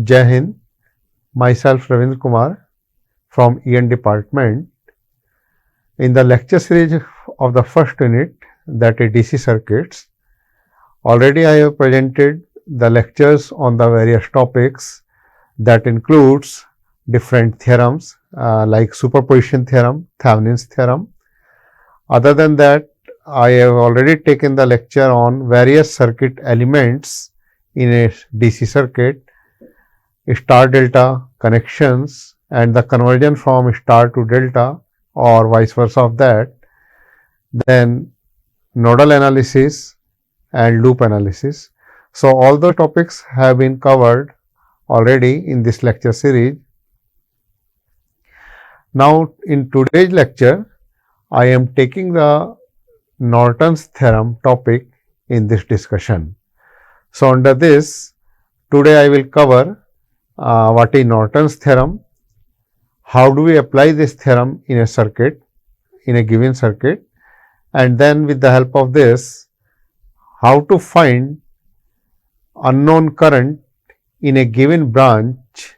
Jai Hind, myself Ravindra Kumar from EN department. In the lecture series of the first unit, that is DC circuits, already I have presented the lectures on the various topics that includes different theorems like superposition theorem, Thevenin's theorem. Other than that, I have already taken the lecture on various circuit elements in a DC circuit, star delta connections and the conversion from star to delta or vice versa of that, then nodal analysis and loop analysis. So, all the topics have been covered already in this lecture series. Now, in today's lecture, I am taking the Norton's theorem topic in this discussion. So, under this, today I will cover what is Norton's theorem, how do we apply this theorem in a circuit, in a given circuit, and then with the help of this, how to find unknown current in a given branch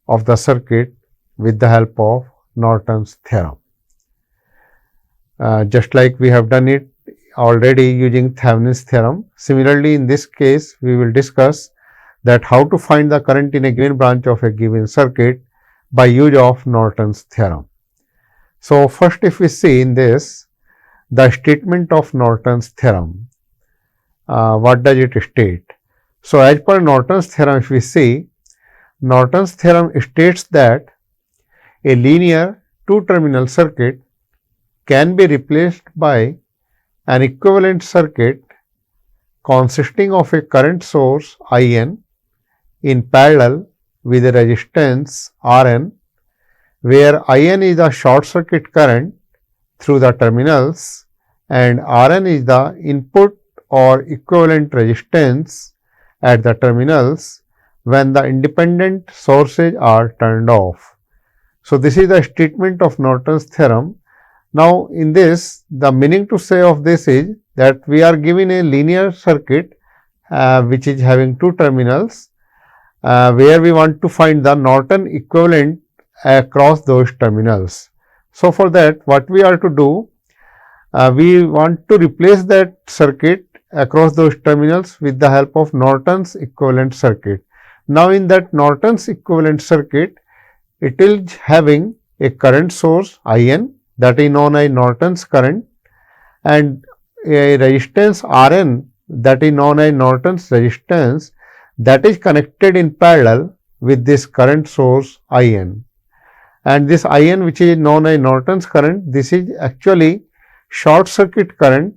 of the circuit with the help of Norton's theorem. Just like we have done it already using Thevenin's theorem, similarly in this case we will discuss that how to find the current in a given branch of a given circuit by use of Norton's theorem. So, first if we see in this the statement of Norton's theorem, what does it state? So, as per Norton's theorem, if we see, Norton's theorem states that a linear two-terminal circuit can be replaced by an equivalent circuit consisting of a current source IN in parallel with a resistance Rn, where IN is the short circuit current through the terminals and Rn is the input or equivalent resistance at the terminals when the independent sources are turned off. So, this is the statement of Norton's theorem. Now, in this, the meaning to say of this is that we are given a linear circuit which is having two terminals, where we want to find the Norton equivalent across those terminals. So, for that what we are to do, we want to replace that circuit across those terminals with the help of Norton's equivalent circuit. Now, in that Norton's equivalent circuit, it is having a current source IN, that is known as Norton's current, and a resistance Rn, that is known as Norton's resistance, that is connected in parallel with this current source IN. And this IN, which is known as Norton's current, this is actually short circuit current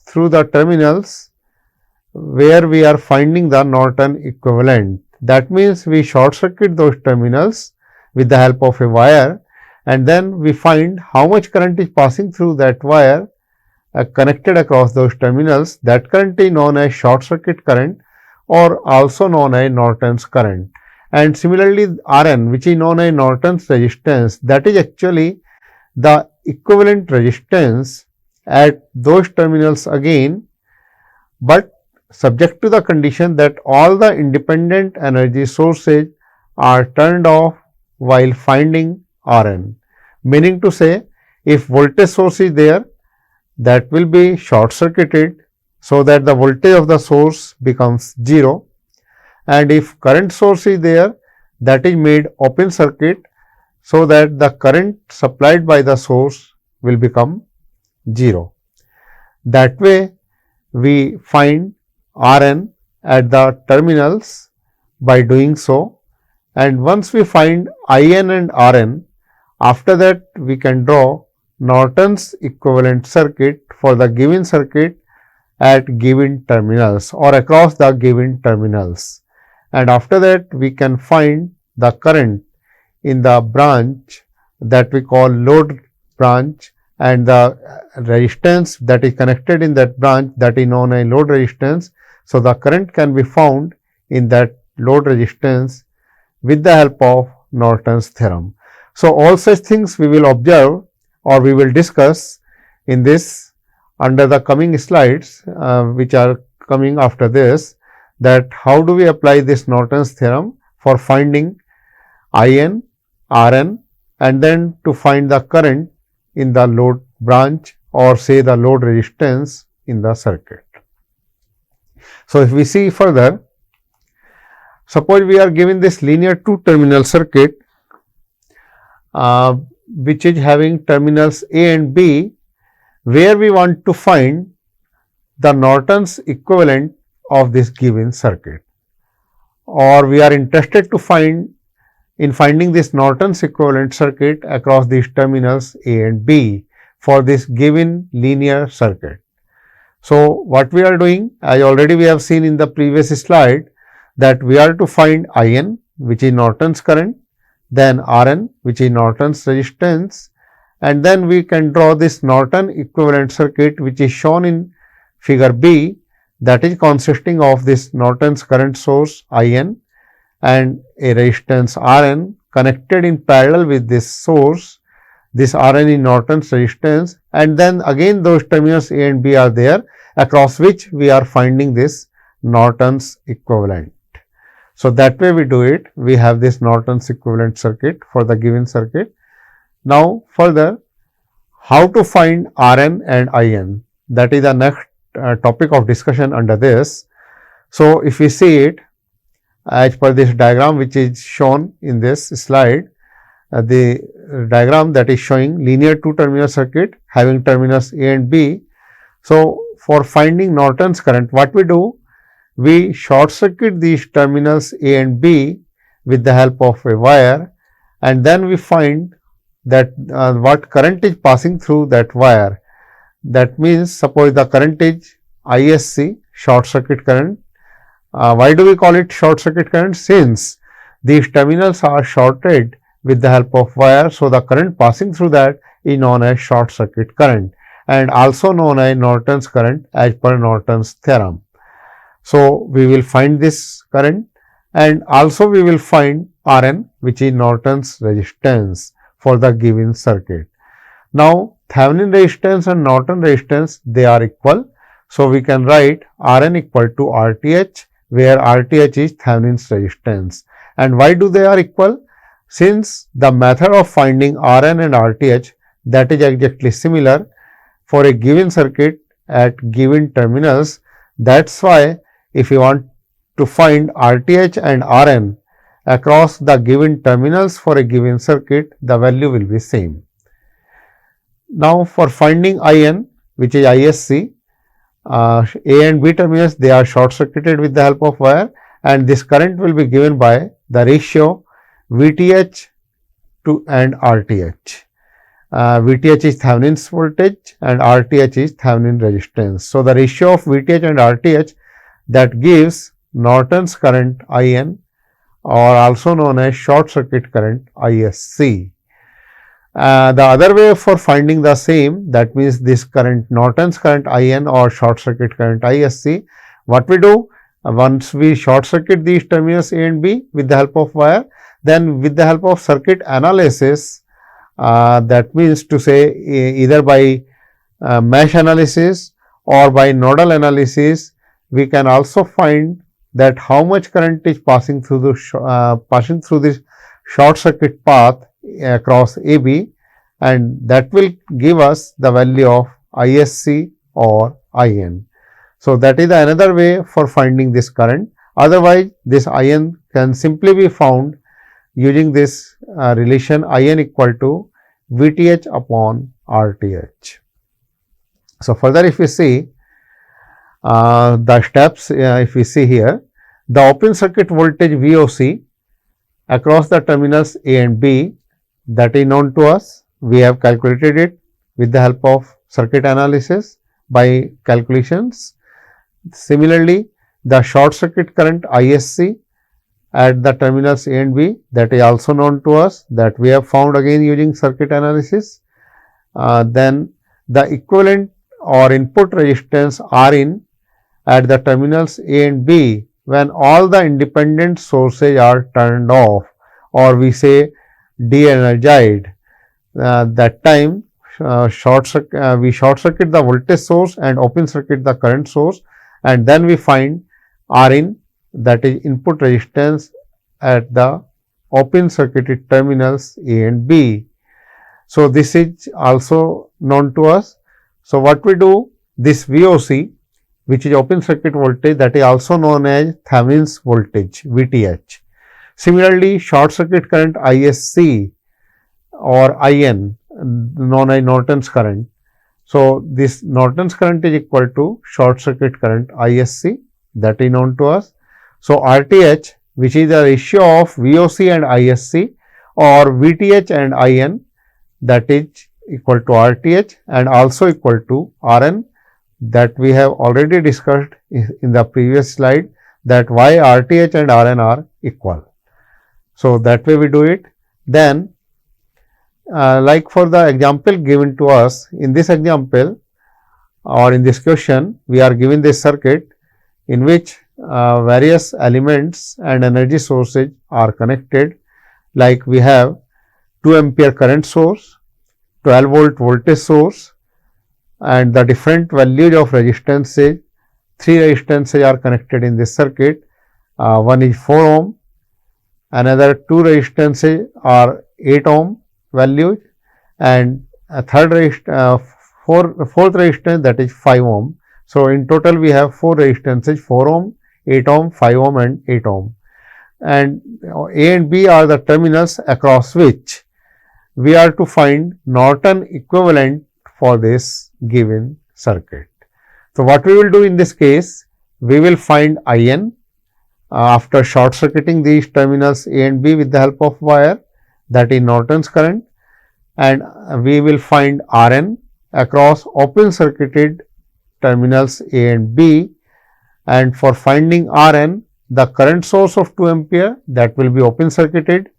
through the terminals where we are finding the Norton equivalent. That means, we short circuit those terminals with the help of a wire, and then we find how much current is passing through that wire connected across those terminals. That current is known as short circuit current or also known as Norton's current. And similarly, Rn, which is known as Norton's resistance, that is actually the equivalent resistance at those terminals again, but subject to the condition that all the independent energy sources are turned off while finding Rn. Meaning to say, if voltage source is there, that will be short circuited, so that the voltage of the source becomes 0, and if current source is there, that is made open circuit, so that the current supplied by the source will become 0. That way, we find Rn at the terminals by doing so, and once we find IN and Rn, after that we can draw Norton's equivalent circuit for the given circuit at given terminals or across the given terminals, and after that we can find the current in the branch that we call load branch, and the resistance that is connected in that branch, that is known as load resistance. So, the current can be found in that load resistance with the help of Norton's theorem. So, all such things we will observe or we will discuss in this under the coming slides which are coming after this, that how do we apply this Norton's theorem for finding IN, RN, and then to find the current in the load branch or say the load resistance in the circuit. So, if we see further, suppose we are given this linear two terminal circuit which is having terminals A and B, where we want to find the Norton's equivalent of this given circuit, or we are interested to finding this Norton's equivalent circuit across these terminals A and B for this given linear circuit. So, what we are doing, as already we have seen in the previous slide, that we are to find IN, which is Norton's current, then RN, which is Norton's resistance, and then we can draw this Norton equivalent circuit, which is shown in figure B, that is consisting of this Norton's current source IN and a resistance RN connected in parallel with this source. This RN is Norton's resistance, and then again those terminals A and B are there, across which we are finding this Norton's equivalent. So, that way we do it, we have this Norton's equivalent circuit for the given circuit. Now, further, how to find RN and IN, that is the next topic of discussion under this. So, if we see it as per this diagram which is shown in this slide, the diagram that is showing linear two terminal circuit having terminals A and B. So, for finding Norton's current, what we do? We short circuit these terminals A and B with the help of a wire, and then we find that what current is passing through that wire. That means, suppose the current is ISC, short circuit current. Why do we call it short circuit current? Since these terminals are shorted with the help of wire, so the current passing through that is known as short circuit current and also known as Norton's current as per Norton's theorem. So, we will find this current and also we will find RN, which is Norton's resistance for the given circuit. Now, Thevenin resistance and Norton resistance, they are equal. So, we can write RN equal to RTH, where RTH is Thevenin's resistance. And why do they are equal? Since the method of finding RN and RTH, that is exactly similar for a given circuit at given terminals. That's why if you want to find RTH and RN across the given terminals for a given circuit, the value will be same. Now, for finding IN, which is ISC, A and B terminals, they are short circuited with the help of wire, and this current will be given by the ratio VTH to and RTH. VTH is Thevenin's voltage and RTH is Thevenin resistance. So, the ratio of VTH and RTH, that gives Norton's current IN, or also known as short circuit current ISC. The other way for finding the same, that means this current Norton's current IN or short circuit current ISC, what we do? Once we short circuit these terminals A and B with the help of wire, then with the help of circuit analysis, that means to say either by mesh analysis or by nodal analysis, we can also find that how much current is passing through this short circuit path across AB, and that will give us the value of ISC or IN. So, that is another way for finding this current. Otherwise, this IN can simply be found using this relation IN equal to VTH upon RTH. So, further if we see the steps, if we see here, the open circuit voltage VOC across the terminals A and B, that is known to us. We have calculated it with the help of circuit analysis by calculations. Similarly, the short circuit current ISC at the terminals A and B, that is also known to us, that we have found again using circuit analysis. Then the equivalent or input resistance Rin at the terminals A and B when all the independent sources are turned off, or we say de-energized. That time we short circuit the voltage source and open circuit the current source, and then we find Rin, that is input resistance at the open circuited terminals A and B. So, this is also known to us. So, what we do, this VOC, which is open circuit voltage, that is also known as Thevenin's voltage, VTH. Similarly, short circuit current ISC or IN, known as Norton's current. So, this Norton's current is equal to short circuit current ISC, that is known to us. So, RTH, which is the ratio of VOC and ISC, or VTH and IN, that is equal to RTH and also equal to RN, that we have already discussed in the previous slide, that why RTH and RN are equal. So, that way we do it. Then like for the example given to us, in this example or in this question, we are given this circuit in which various elements and energy sources are connected, like we have 2 ampere current source, 12 volt voltage source, and the different values of resistances. 3 resistances are connected in this circuit. One is 4 ohm, another 2 resistances are 8 ohm values, and a fourth resistance, that is 5 ohm. So, in total we have 4 resistances, 4 ohm, 8 ohm, 5 ohm and 8 ohm, and A and B are the terminals across which we are to find Norton equivalent for this given circuit. So, what we will do in this case, we will find IN after short circuiting these terminals A and B with the help of wire, that is Norton's current, and we will find RN across open circuited terminals A and B, and for finding RN, the current source of 2 ampere, that will be open circuited,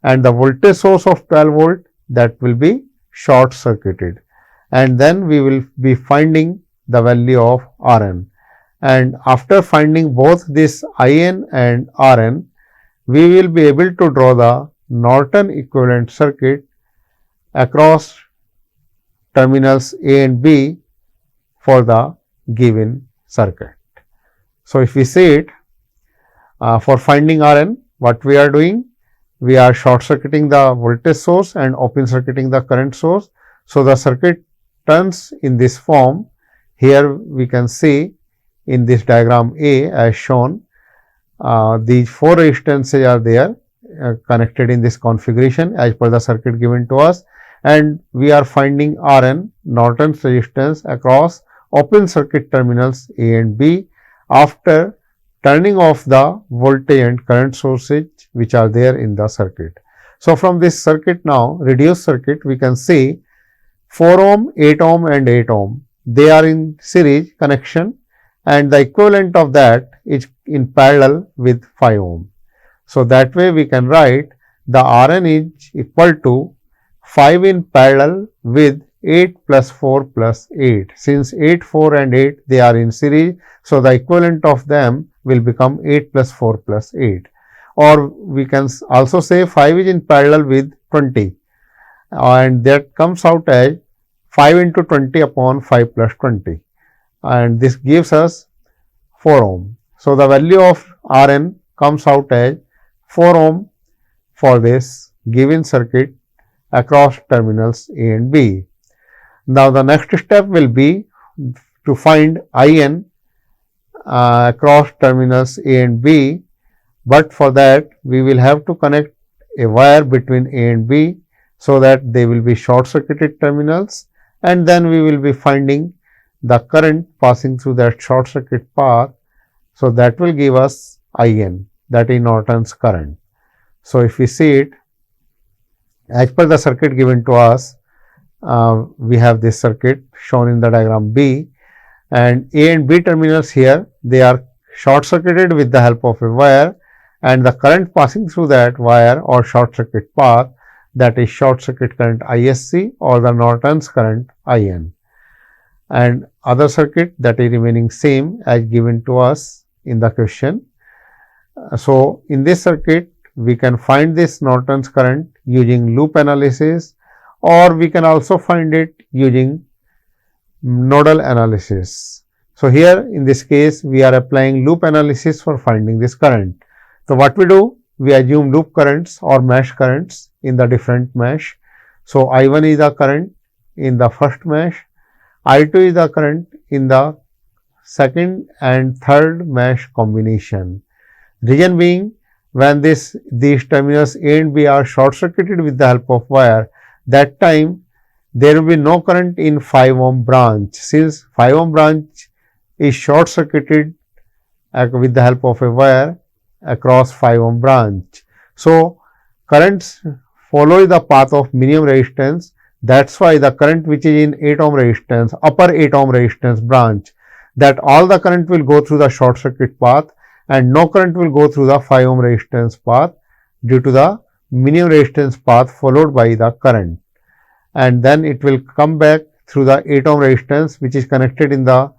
and the voltage source of 12 volt, that will be short circuited, and then we will be finding the value of RN. And after finding both this IN and RN, we will be able to draw the Norton equivalent circuit across terminals A and B for the given circuit. So, if we see it, for finding RN, what we are doing? We are short circuiting the voltage source and open circuiting the current source. So, the circuit turns in this form. Here we can see in this diagram A as shown, these 4 resistances are there connected in this configuration as per the circuit given to us, and we are finding RN, Norton's resistance, across open circuit terminals A and B after turning off the voltage and current sources which are there in the circuit. So, from this circuit now, reduced circuit, we can see 4 ohm, 8 ohm and 8 ohm, they are in series connection, and the equivalent of that is in parallel with 5 ohm. So, that way we can write the RN is equal to 5 in parallel with 8 plus 4 plus 8. Since 8, 4 and 8 they are in series, so the equivalent of them will become 8 plus 4 plus 8. Or we can also say 5 is in parallel with 20, and that comes out as 5 into 20 upon 5 plus 20, and this gives us 4 ohm. So, the value of RN comes out as 4 ohm for this given circuit across terminals A and B. Now, the next step will be to find IN across terminals A and B, but for that we will have to connect a wire between A and B, so that they will be short circuited terminals, and then we will be finding the current passing through that short circuit path. So, that will give us IN, that is Norton's current. So, if we see it as per the circuit given to us, we have this circuit shown in the diagram B, and A and B terminals here, they are short circuited with the help of a wire, and the current passing through that wire or short circuit path, that is short circuit current ISC or the Norton's current IN, and other circuit that is remaining same as given to us in the question. So, in this circuit we can find this Norton's current using loop analysis, or we can also find it using nodal analysis. So, here in this case we are applying loop analysis for finding this current. So, what we do? we assume loop currents or mesh currents in the different mesh. So, I1 is the current in the first mesh, I2 is the current in the second and third mesh combination. Reason being, when these terminals A and B are short circuited with the help of wire, that time there will be no current in 5 ohm branch. Since 5 ohm branch is short circuited with the help of a wire across 5 ohm branch. So, currents follow the path of minimum resistance. That is why the current which is in 8 ohm resistance, upper 8 ohm resistance branch, that all the current will go through the short circuit path and no current will go through the 5 ohm resistance path due to the minimum resistance path followed by the current. And then it will come back through the 8 ohm resistance which is connected in the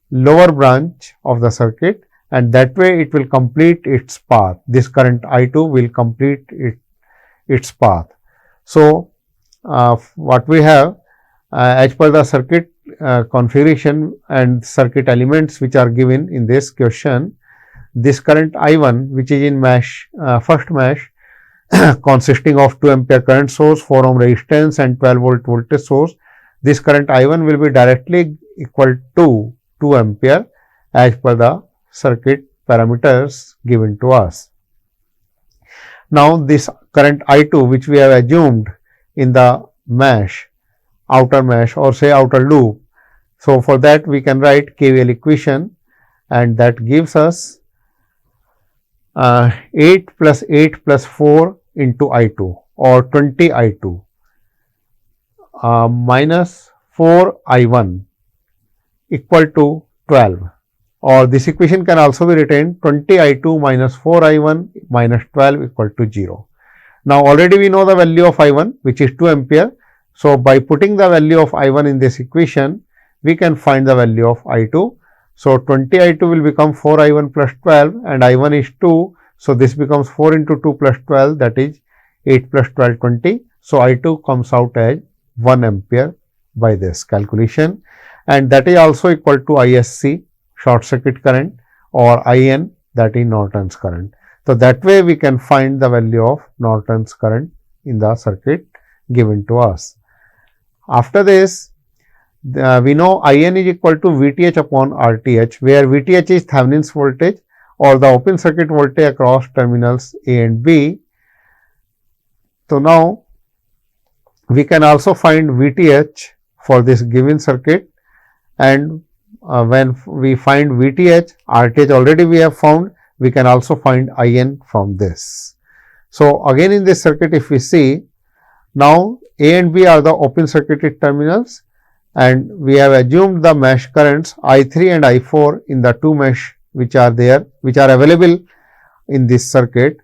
lower branch of the circuit, and that way it will complete its path. This current I2 will complete its path. So, what we have as per the circuit configuration and circuit elements which are given in this question, this current I1 which is in mesh first mesh consisting of 2 ampere current source, 4 ohm resistance and 12 volt voltage source, this current I1 will be directly equal to 2 ampere as per the circuit parameters given to us. Now, this current I2 which we have assumed in the mesh, outer mesh or say outer loop. So, for that we can write KVL equation, and that gives us 8 plus 8 plus 4 into I2 or 20 I2 minus 4 I1 equal to 12, or this equation can also be written 20 I2 minus 4 I1 minus 12 equal to 0. Now, already we know the value of I1 which is 2 ampere. So, by putting the value of I1 in this equation, we can find the value of I2. So, 20 I2 will become 4 I1 plus 12 and I1 is 2. So, this becomes 4 into 2 plus 12, that is 8 plus 12 20. So, I2 comes out as 1 ampere by this calculation, and that is also equal to ISC, short circuit current, or IN, that is Norton's current. So, that way we can find the value of Norton's current in the circuit given to us. After this, we know IN is equal to VTH upon RTH, where VTH is Thevenin's voltage or the open circuit voltage across terminals A and B. So, now we can also find VTH for this given circuit, and when we find VTH, RTH already we have found, we can also find IN from this. So, again in this circuit if we see, now A and B are the open circuited terminals, and we have assumed the mesh currents I3 and I4 in the two mesh which are there, which are available in this circuit.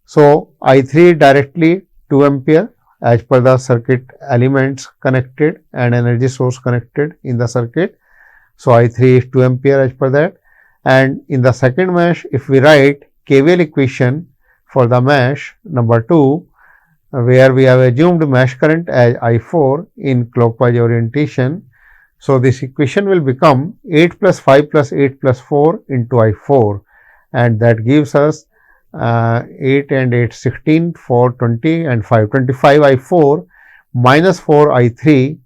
So, I3 directly 2 ampere as per the circuit elements connected and energy source connected in the circuit. So, I3 is 2 ampere as per that, and in the second mesh if we write KVL equation for the mesh number 2, where we have assumed mesh current as I4 in clockwise orientation. So, this equation will become 8 plus 5 plus 8 plus 4 into I4, and that gives us 8 and 8 16, 4 20 and 5 25 I4 minus 4 I3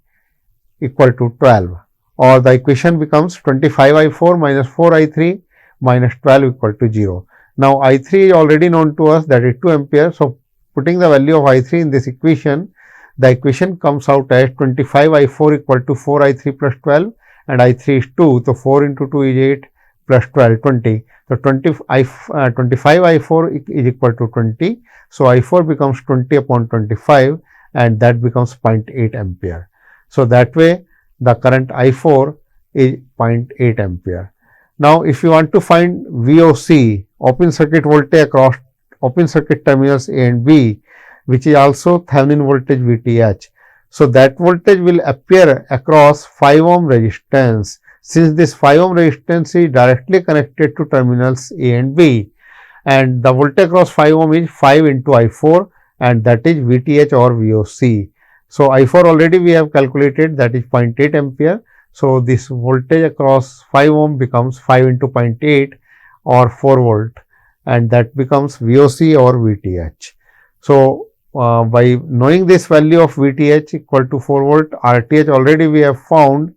equal to 12, or the equation becomes 25 I4 minus 4 I3 minus 12 equal to 0. Now, I3 is already known to us, that is 2 ampere. So, putting the value of I3 in this equation, the equation comes out as 25 I4 equal to 4 I3 plus 12, and I3 is 2. So, 4 into 2 is 8 plus 12 20. So, 25 I4 is equal to 20. So, I4 becomes 20 upon 25, and that becomes 0.8 ampere. So, that way the current I4 is 0.8 ampere. Now, if you want to find VOC, open circuit voltage across open circuit terminals A and B, which is also Thevenin voltage VTH. So, that voltage will appear across 5 ohm resistance, since this 5 ohm resistance is directly connected to terminals A and B, and the voltage across 5 ohm is 5 into I4, and that is VTH or VOC. So, I4 already we have calculated, that is 0.8 ampere. So, this voltage across 5 ohm becomes 5 into 0.8 or 4 volt, and that becomes VOC or VTH. So, by knowing this value of VTH equal to 4 volt, RTH already we have found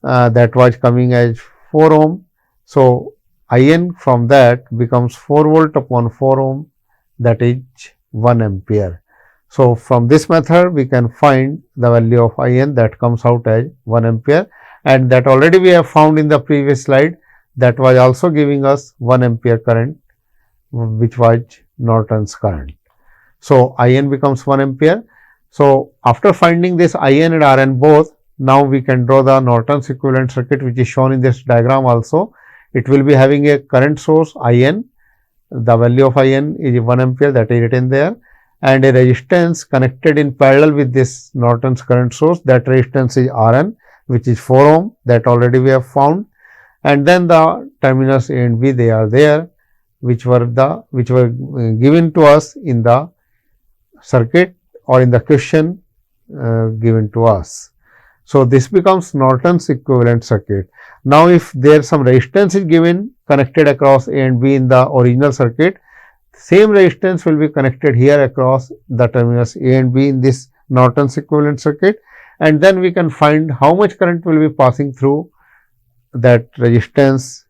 that was coming as 4 ohm. So, IN from that becomes 4 volt upon 4 ohm, that is 1 ampere. So, from this method we can find the value of IN, that comes out as 1 ampere, and that already we have found in the previous slide, that was also giving us 1 ampere current, which was Norton's current. So, IN becomes 1 ampere. So, after finding this IN and RN both, now we can draw the Norton's equivalent circuit, which is shown in this diagram also. It will be having a current source IN, the value of IN is 1 ampere, that is written there, and a resistance connected in parallel with this Norton's current source, that resistance is RN, which is 4 ohm, that already we have found, and then the terminals A and B, they are there, which were given to us in the circuit or in the question given to us. So, this becomes Norton's equivalent circuit. Now, if there some resistance is given connected across A and B in the original circuit, same resistance will be connected here across the terminals A and B in this Norton's equivalent circuit, and then we can find how much current will be passing through that resistance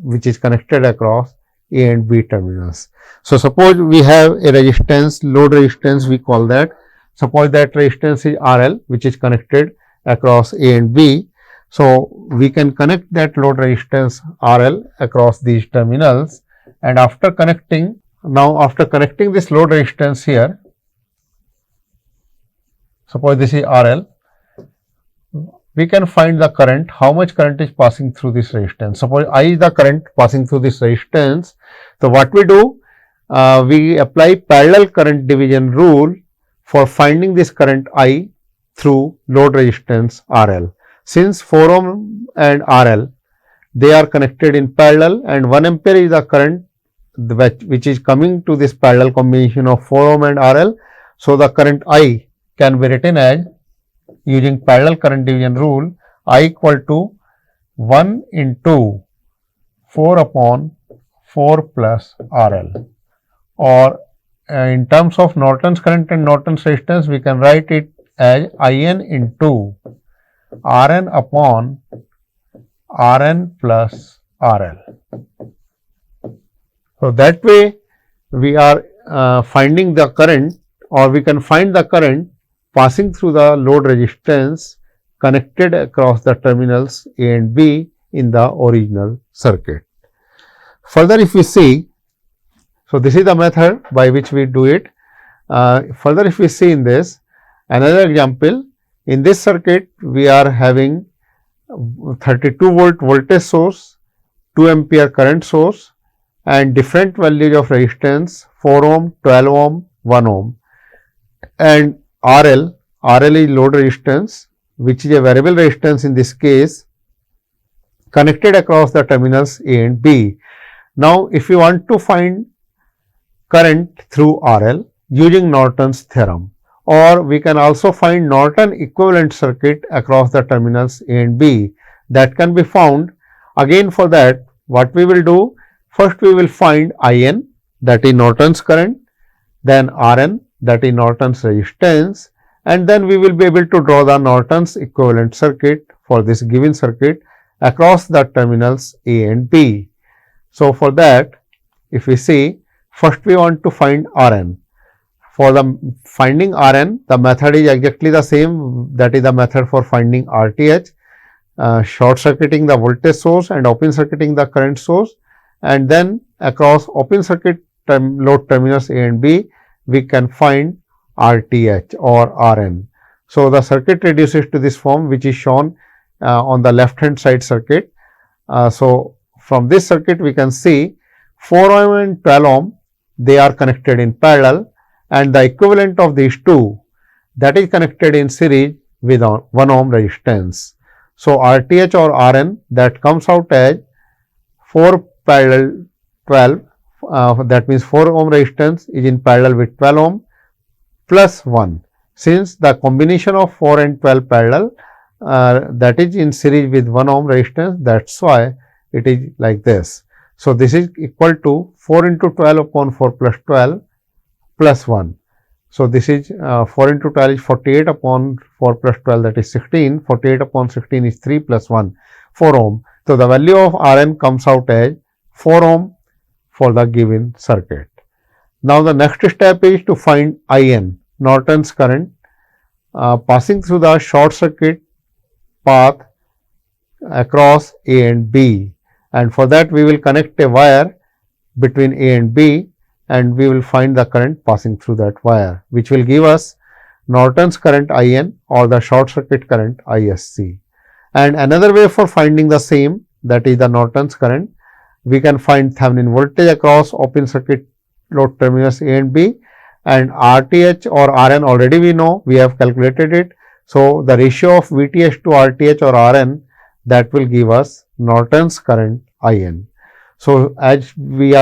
which is connected across A and B terminals. So, suppose we have a resistance, load resistance we call that. Suppose that resistance is RL, which is connected across A and B. So, we can connect that load resistance RL across these terminals, and after connecting, after connecting this load resistance here, suppose this is RL, we can find the current, how much current is passing through this resistance. Suppose I is the current passing through this resistance. So, what we do, we apply parallel current division rule for finding this current I through load resistance RL. Since 4 ohm and RL, they are connected in parallel, and 1 ampere is the current which is coming to this parallel combination of 4 ohm and RL. So, the current I can be written as, using parallel current division rule, I equal to 1 into 4 upon 4 plus RL, or in terms of Norton's current and Norton's resistance, we can write it as IN into RN upon RN plus RL. So, that way we are finding the current, or we can find the current passing through the load resistance connected across the terminals A and B in the original circuit. Further, if we see, so this is the method by which we do it. Further, if we see in this another example, in this circuit we are having 32 volt voltage source, 2 ampere current source, and different values of resistance 4 ohm, 12 ohm, 1 ohm, and RL is load resistance, which is a variable resistance in this case, connected across the terminals A and B. Now, if you want to find current through RL using Norton's theorem, or we can also find Norton equivalent circuit across the terminals A and B, that can be found. Again, for that, what we will do, first we will find IN, that is Norton's current, then RN, that is Norton's resistance, and then we will be able to draw the Norton's equivalent circuit for this given circuit across the terminals A and B. So, for that, if we see, first we want to find RN. For the finding RN, the method is exactly the same, that is the method for finding RTH, short circuiting the voltage source and open circuiting the current source, and then across open circuit load terminals A and B, we can find RTH or RN. So, the circuit reduces to this form, which is shown on the left hand side circuit. So, from this circuit we can see 4 ohm and 12 ohm, they are connected in parallel, and the equivalent of these two, that is connected in series with 1 ohm resistance. So, RTH or RN, that comes out as 4 parallel 12, that means 4 ohm resistance is in parallel with 12 ohm plus 1. Since the combination of 4 and 12 parallel, that is in series with 1 ohm resistance, that is why it is like this. So, this is equal to 4 into 12 upon 4 plus 12 plus 1. So, this is 4 into 12 is 48 upon 4 plus 12, that is 16. 48 upon 16 is 3 plus 1, 4 ohm. So, the value of Rn comes out as 4 ohm for the given circuit. Now, the next step is to find In, Norton's current, passing through the short circuit path across A and B, and for that we will connect a wire between A and B, and we will find the current passing through that wire, which will give us Norton's current In or the short circuit current ISC. And another way for finding the same, that is the Norton's current, we can find Thevenin voltage across open circuit load terminals A and B, and RTH or Rn already we know, we have calculated it. So, the ratio of VTH to RTH or Rn, that will give us Norton's current In. So, as we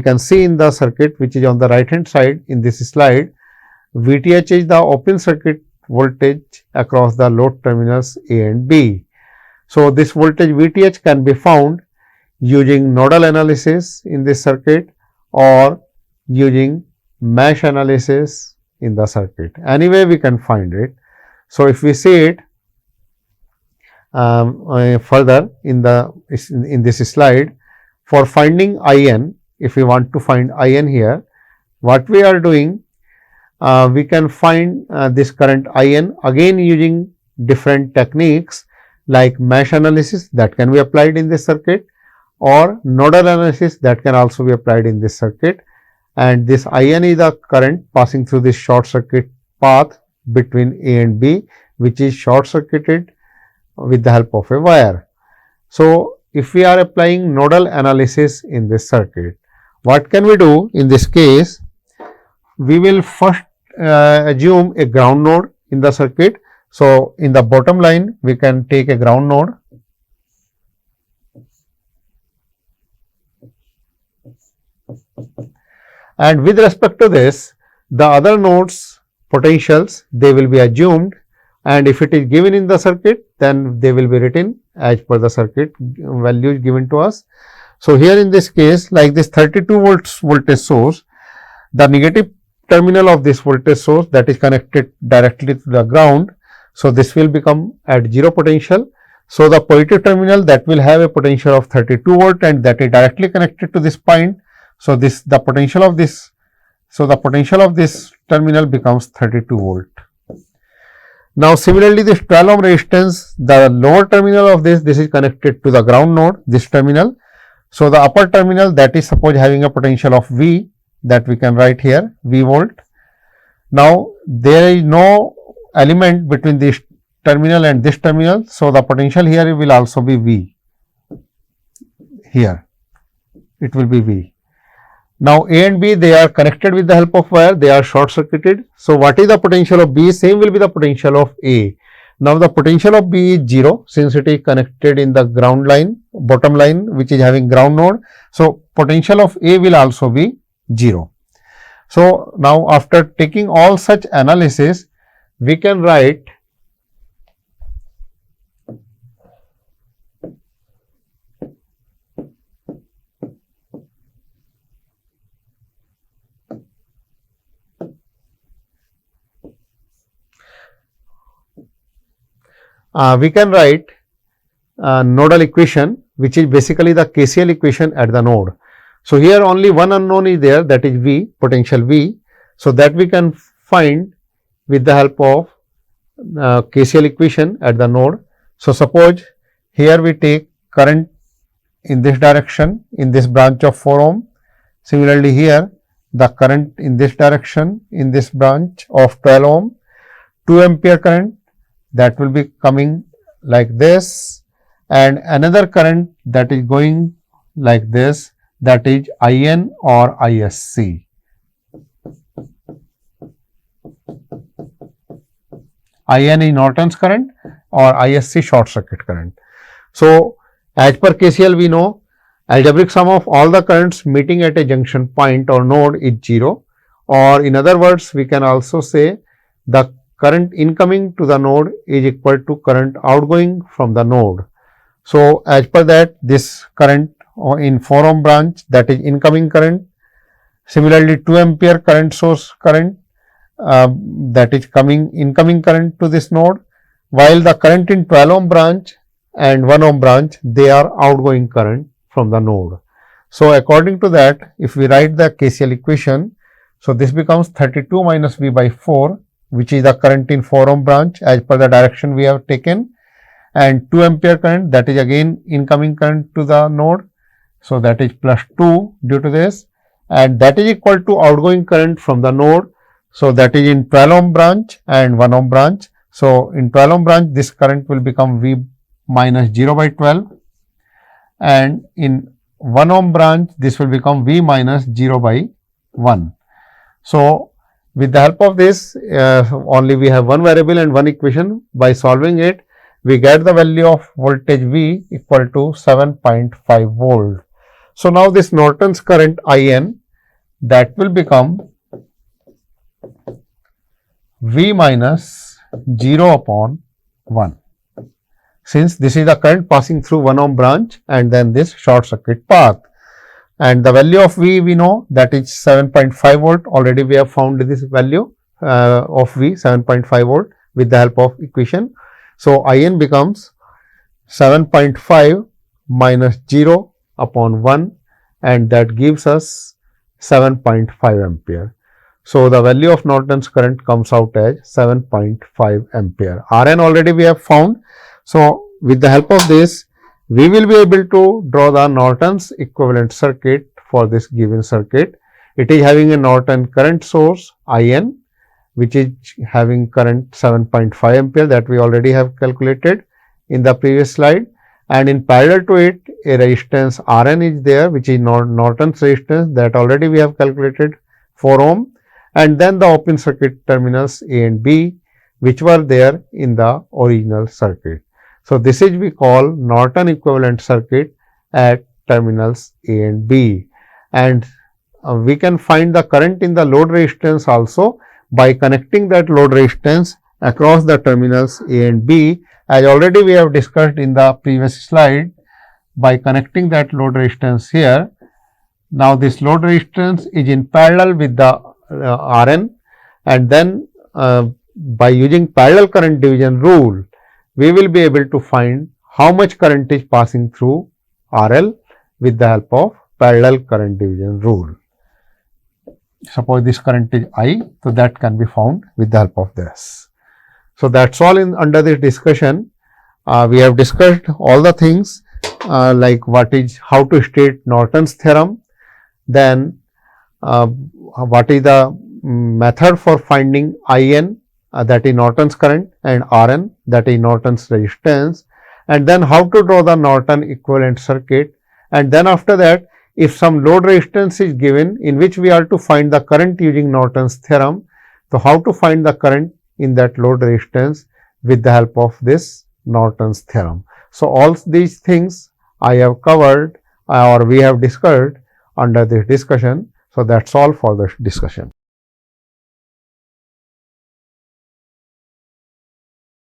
can see in the circuit which is on the right hand side in this slide, VTH is the open circuit voltage across the load terminals A and B. So, this voltage VTH can be found using nodal analysis in this circuit or using mesh analysis in the circuit. Anyway, we can find it. So, if we see it further in this slide, for finding In, if we want to find In here, what we are doing, we can find this current In again using different techniques like mesh analysis that can be applied in this circuit, or nodal analysis that can also be applied in this circuit. And this In is the current passing through this short circuit path between A and B, which is short circuited with the help of a wire. So, if we are applying nodal analysis in this circuit, what can we do in this case? We will first assume a ground node in the circuit. So, in the bottom line, we can take a ground node. And with respect to this, the other nodes potentials, they will be assumed, and if it is given in the circuit, then they will be written as per the circuit values given to us. So, here in this case, like this 32 volts voltage source, the negative terminal of this voltage source, that is connected directly to the ground. So, this will become at 0 potential. So, the positive terminal, that will have a potential of 32 volt, and that is directly connected to this point. So, the potential of this terminal becomes 32 volt. Now, similarly, this 12 ohm resistance, the lower terminal of this is connected to the ground node, this terminal. So, the upper terminal, that is suppose having a potential of V, that we can write here V volt. Now, there is no element between this terminal and this terminal. So, the potential here will also be V, here it will be V. Now, A and B, they are connected with the help of wire, they are short circuited. So, what is the potential of B? Same will be the potential of A. Now, the potential of B is 0 since it is connected in the ground line, bottom line, which is having ground node. So, potential of A will also be 0. So, now after taking all such analysis, we can write nodal equation, which is basically the KCL equation at the node. So, here only one unknown is there, that is V, potential V. So, that we can find with the help of KCL equation at the node. So, suppose here we take current in this direction in this branch of 4 ohm. Similarly, here the current in this direction in this branch of 12 ohm, 2 ampere current, that will be coming like this, and another current that is going like this, that is In or ISC. In is Norton's current or ISC short circuit current. So, as per KCL we know algebraic sum of all the currents meeting at a junction point or node is 0, or in other words we can also say the current incoming to the node is equal to current outgoing from the node. So, as per that, this current in 4 ohm branch, that is incoming current. Similarly, 2 ampere current source current, that is incoming current to this node, while the current in 12 ohm branch and 1 ohm branch, they are outgoing current from the node. So, according to that, if we write the KCL equation, so this becomes 32 minus V by 4, which is the current in 4 ohm branch as per the direction we have taken, and 2 ampere current, that is again incoming current to the node. So, that is plus 2 due to this, and that is equal to outgoing current from the node. So, that is in 12 ohm branch and 1 ohm branch. So, in 12 ohm branch, this current will become V minus 0 by 12, and in 1 ohm branch, this will become V minus 0 by 1. So, with the help of this, only we have one variable and one equation. By solving it, we get the value of voltage V equal to 7.5 volt. So, now this Norton's current IN, that will become V minus 0 upon 1, since this is the current passing through 1 ohm branch and then this short circuit path. And the value of V we know, that is 7.5 volt. Already we have found this value of V 7.5 volt with the help of equation. So, IN becomes 7.5 minus 0 upon 1, and that gives us 7.5 ampere. So, the value of Norton's current comes out as 7.5 ampere. RN already we have found. So, with the help of this, we will be able to draw the Norton's equivalent circuit for this given circuit. It is having a Norton current source IN, which is having current 7.5 ampere, that we already have calculated in the previous slide, and in parallel to it a resistance RN is there, which is Norton's resistance, that already we have calculated 4 ohm, and then the open circuit terminals A and B, which were there in the original circuit. So, this is we call Norton equivalent circuit at terminals A and B, and we can find the current in the load resistance also by connecting that load resistance across the terminals A and B, as already we have discussed in the previous slide. By connecting that load resistance here, now this load resistance is in parallel with the RN, and then by using parallel current division rule, we will be able to find how much current is passing through RL with the help of parallel current division rule. Suppose this current is I, so that can be found with the help of this. So, that is all in under this discussion. We have discussed all the things like how to state Norton's theorem, then what is the method for finding IN, that is Norton's current, and RN, that is Norton's resistance, and then how to draw the Norton equivalent circuit, and then after that, if some load resistance is given in which we are to find the current using Norton's theorem, so how to find the current in that load resistance with the help of this Norton's theorem. So, all these things I have covered or we have discussed under this discussion. So, that is all for the discussion.